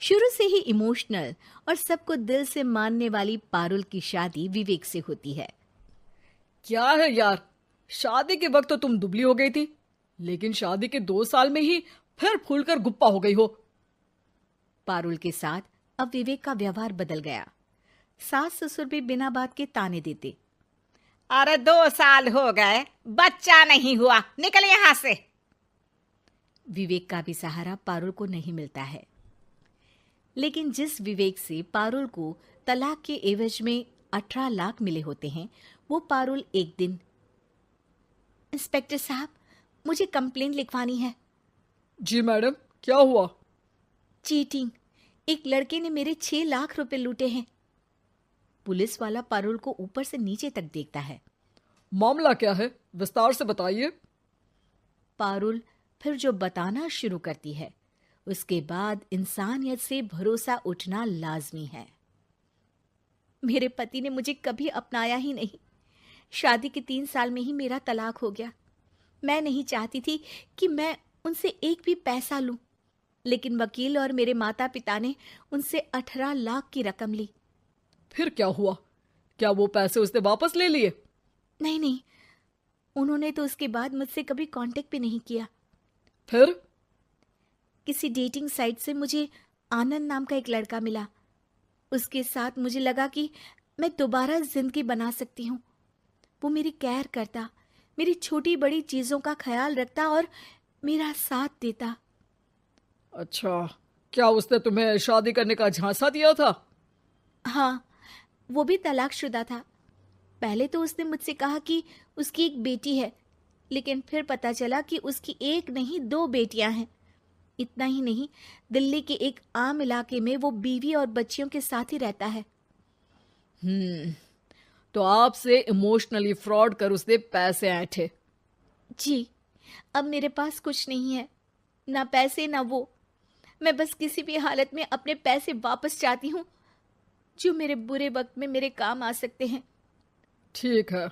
शुरू से ही इमोशनल और सबको दिल से मानने वाली पारुल की शादी विवेक से होती है। क्या है यार, शादी के वक्त तो तुम दुबली हो गई थी, लेकिन शादी के 2 साल में ही फिर फूलकर गुप्पा हो गई हो। पारुल के साथ अब विवेक का व्यवहार बदल गया। सास ससुर भी बिना बात के ताने देते। अरे 2 साल हो गए, बच्चा नहीं हुआ, निकल यहाँ से। विवेक का भी सहारा पारुल को नहीं मिलता है। लेकिन जिस विवेक से पारुल को तलाक के एवज में 18 लाख मिले होते हैं, वो पारुल एक दिन, इंस्पेक्टर साहब, मुझे कंप्लेंट लिखवानी है। जी मैडम, क्या हुआ? चीटिंग, एक लड़के ने मेरे 6 लाख रुपए लूटे हैं। पुलिस वाला पारुल को ऊपर से नीचे तक देखता है। मामला क्या है, विस्तार से बताइए। पारुल फिर जो बताना शुरू करती है, उसके बाद इंसानियत से भरोसा उठना लाजमी है। मेरे पति ने मुझे कभी अपनाया ही नहीं। शादी के 3 साल में ही मेरा तलाक हो गया। मैं नहीं चाहती थी कि मैं उनसे एक भी पैसा लूं, लेकिन वकील और मेरे माता पिता ने उनसे 18 लाख की रकम ली। फिर क्या हुआ? क्या वो पैसे उसने वापस ले लिए? नहीं, उन्होंने तो उसके बाद मुझसे कभी कांटेक्ट भी नहीं किया। फिर? किसी डेटिंग साइट से मुझे आनंद नाम का एक लड़का मिला। उसके साथ मुझे लगा कि मैं दोबारा जिंदगी बना सकती हूँ। वो मेरी केयर करता, मेरी छोटी बड़ी चीजों का ख्याल रखता और मेरा साथ देता। अच्छा, क्या उसने तुम्हें शादी करने का झांसा दिया था? हाँ, वो भी तलाकशुदा था। पहले तो उसने मुझसे कहा कि उसकी एक बेटी है, लेकिन फिर पता चला कि उसकी एक नहीं 2 बेटियां हैं। इतना ही नहीं, दिल्ली के एक आम इलाके में वो बीवी और बच्चियों के साथ ही रहता है। तो आपसे इमोशनली फ्रॉड कर उसने पैसे ऐंठे? जी, अब मेरे पास कुछ नहीं है, ना पैसे ना वो। मैं बस किसी भी हालत में अपने पैसे वापस चाहती हूँ, जो मेरे बुरे वक्त में मेरे काम आ सकते हैं। ठीक है।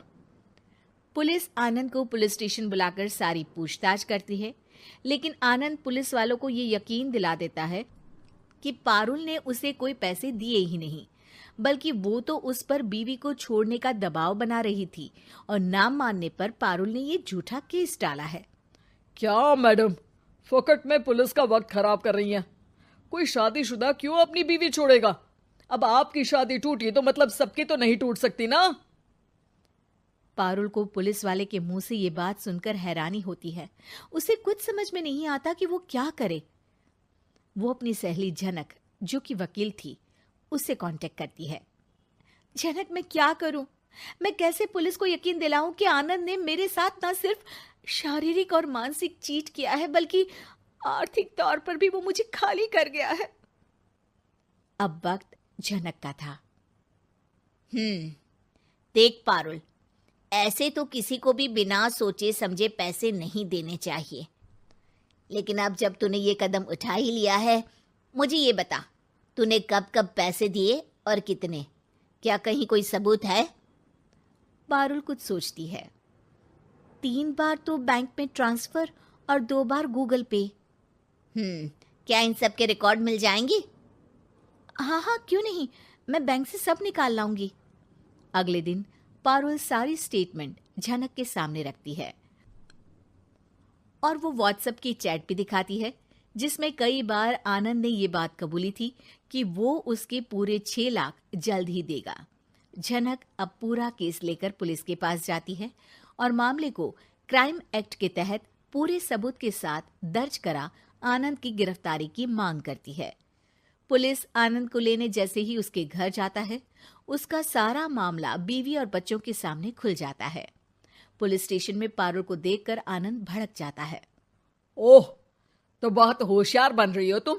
पुलिस आनंद को पुलिस स्टेशन बुलाकर सारी पूछताछ करती है, लेकिन आनंद पुलिस वालों को ये यकीन दिला देता है कि पारुल ने उसे कोई पैसे दिए ही नहीं, बल्कि वो तो उस पर बीवी को छोड़ने का दबाव बना रही थी और ना मानने पर पारुल ने ये झूठा केस डाला है। क्या मैडम, फोकट में पुलिस का वक्त खराब कर रही हैं? कोई शादीशुदा क्यों अपनी बीवी छोड़ेगा? अब आपकी शादी टूटी तो मतलब सबकी तो नहीं टूट सकती ना। पारुल को पुलिस वाले के मुंह से ये बात सुनकर हैरानी होती है। उसे कुछ समझ में नहीं आता कि वो क्या करे। वो अपनी सहेली झनक, जो कि वकील थी, उससे कांटेक्ट करती है। झनक, मैं क्या करूं? मैं कैसे पुलिस को यकीन दिलाऊं कि आनंद ने मेरे साथ न सिर्फ शारीरिक और मानसिक चीट किया है, बल्कि आर्थिक तौर पर भी वो मुझे खाली कर गया है। अब वक्त झनक का था। देख पारुल, ऐसे तो किसी को भी बिना सोचे समझे पैसे नहीं देने चाहिए, लेकिन अब जब तूने ये कदम उठा ही लिया है, मुझे ये बता, तूने कब कब पैसे दिए और कितने? क्या कहीं कोई सबूत है? पारुल कुछ सोचती है। 3 बार तो बैंक में ट्रांसफर और 2 बार गूगल पे। क्या इन सब के रिकॉर्ड मिल जाएंगे? हाँ, क्यों नहीं, मैं बैंक से सब निकाल लाऊंगी। अगले दिन पारुल सारी स्टेटमेंट झनक के सामने रखती है और वो व्हाट्सएप की चैट भी दिखाती है, जिसमें कई बार आनंद ने ये बात कबूली थी कि वो उसके पूरे 6 लाख जल्द ही देगा। झनक अब पूरा केस लेकर पुलिस के पास जाती है और मामले को क्राइम एक्ट के तहत पूरे सबूत के साथ दर्ज करा आनंद की गिरफ्तारी की मांग करती है। पुलिस आनंद को लेने जैसे ही उसके घर जाता है, उसका सारा मामला बीवी और बच्चों के सामने खुल जाता है। पुलिस स्टेशन में पारुल को देखकर आनंद भड़क जाता है। ओह, तो बहुत होशियार बन रही हो तुम।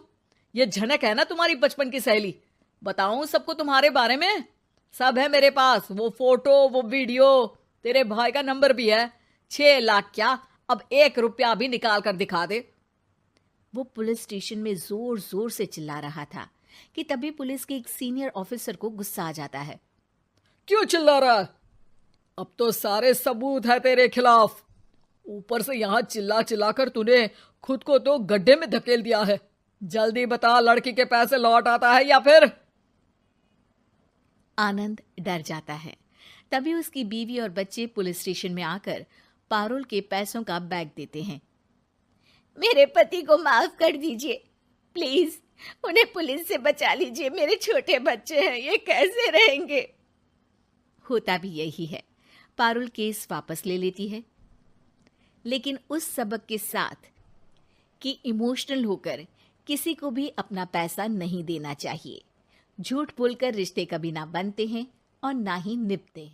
ये झनक है ना तुम्हारी बचपन की सहेली? बताऊं सबको तुम्हारे बारे में? सब है मेरे पास, वो फोटो, वो वीडियो, तेरे भाई का नंबर भी है। 6 लाख क्या, अब 1 रुपया भी निकाल कर दिखा दे। वो पुलिस स्टेशन में जोर जोर से चिल्ला रहा था कि तभी पुलिस के एक सीनियर ऑफिसर को गुस्सा आ जाता है। क्यों चिल्ला रहा है? अब तो सारे सबूत है तेरे खिलाफ। ऊपर से यहां चिल्ला चिल्ला कर तूने खुद को तो गड्ढे में धकेल दिया है। जल्दी बता, लड़की के पैसे लौट आता है या फिर? आनंद डर जाता है। तभी उसकी बीवी और बच्चे पुलिस स्टेशन में आकर पारुल के पैसों का बैग देते हैं। मेरे पति को माफ कर दीजिए, प्लीज उन्हें पुलिस से बचा लीजिए। मेरे छोटे बच्चे हैं, ये कैसे रहेंगे? होता भी यही है। पारुल केस वापस ले लेती है, लेकिन उस सबक के साथ कि इमोशनल होकर किसी को भी अपना पैसा नहीं देना चाहिए। झूठ बोलकर रिश्ते कभी ना बनते हैं और ना ही निभते हैं।